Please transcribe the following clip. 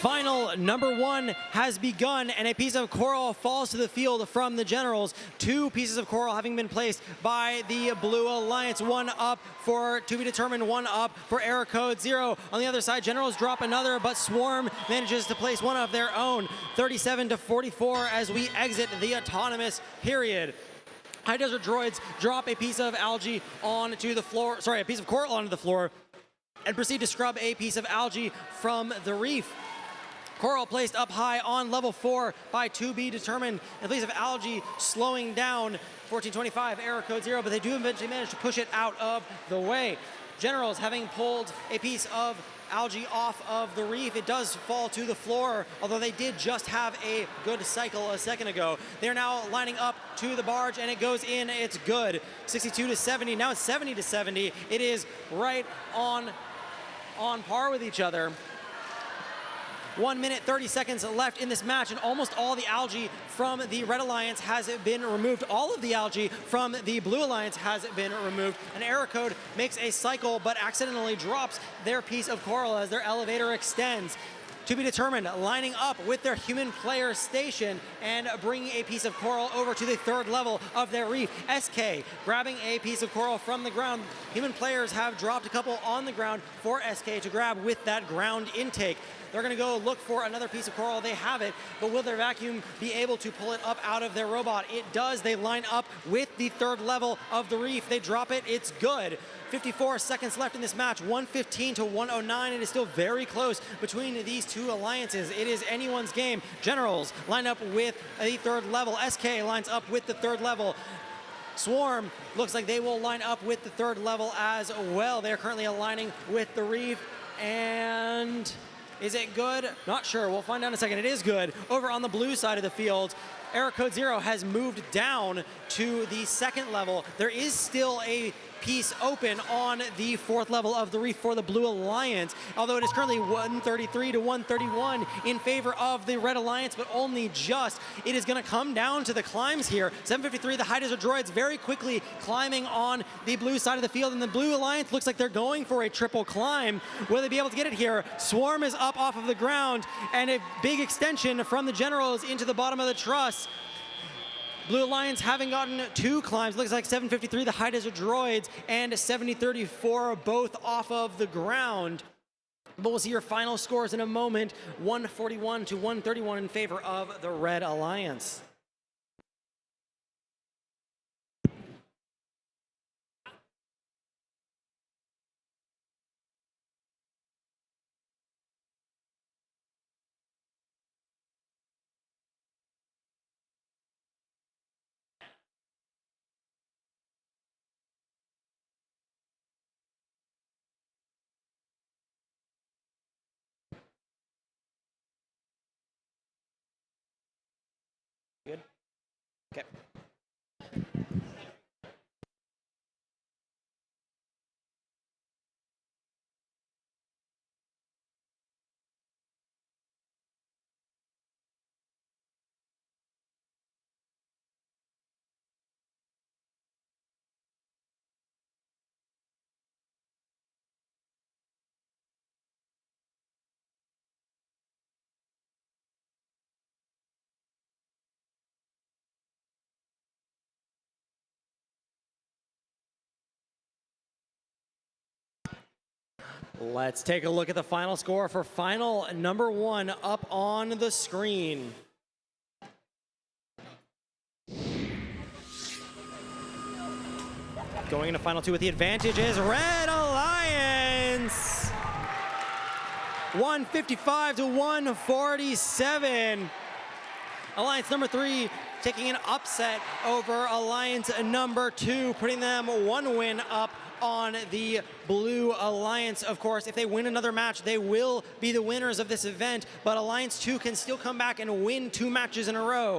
Final number 1 has begun, and a piece of coral falls to the field from the Generals. 2 pieces of coral having been placed by the Blue Alliance. 1 up for to be determined, 1 up for error code 0. On the other side, Generals drop another, but Swarm manages to place one of their own. 37-44 as we exit the autonomous period. High Desert Droids drop a piece of algae onto the floor, sorry, a piece of coral onto the floor, and proceed to scrub a piece of algae from the reef. Coral placed up high on level 4 by to be determined. A piece of algae slowing down 1425, error code 0, but they do eventually manage to push it out of the way. Generals having pulled a piece of algae off of the reef, it does fall to the floor, although they did just have a good cycle a second ago. They're now lining up to the barge, and it goes in, it's good. 62-70, now it's 70-70. It is right on par with each other. 1 minute, 30 seconds left in this match, and almost all the algae from the Red Alliance has been removed. All of the algae from the Blue Alliance has been removed. An error code makes a cycle, but accidentally drops their piece of coral as their elevator extends. To be determined, lining up with their human player station and bringing a piece of coral over to the 3rd level of their reef. SK grabbing a piece of coral from the ground. Human players have dropped a couple on the ground for SK to grab with that ground intake. They're going to go look for another piece of coral. They have it, but will their vacuum be able to pull it up out of their robot? It does. They line up with the 3rd level of the reef. They drop it. It's good. 54 seconds left in this match. 115-109. It is still very close between these two alliances. It is anyone's game. Generals line up with the 3rd level. SK lines up with the 3rd level. Swarm looks like they will line up with the 3rd level as well. They're currently aligning with the reef, and is it good? Not sure. We'll find out in a second. It is good. Over on the blue side of the field, error code 0 has moved down to the 2nd level. There is still a piece open on the 4th level of the reef for the Blue Alliance, although it is currently 133-131 in favor of the Red Alliance, but only just. It is going to come down to the climbs here. 753, the High Desert Droids very quickly climbing on the blue side of the field, and the Blue Alliance looks like they're going for a triple climb. Will they be able to get it here? Swarm is up off of the ground, and a big extension from the Generals into the bottom of the truss. Blue Alliance having gotten 2 climbs. Looks like 753, the High Desert Droids, and 7034, both off of the ground. But we'll see your final scores in a moment. 141-131 in favor of the Red Alliance. Good? Okay. Let's take a look at the final score for final number 1 up on the screen. Going into final 2 with the advantage is Red Alliance. 155-147. Alliance number 3 taking an upset over Alliance number 2, putting them 1 win up on the Blue Alliance. Of course, if they win another match, they will be the winners of this event, but Alliance 2 can still come back and win 2 matches in a row.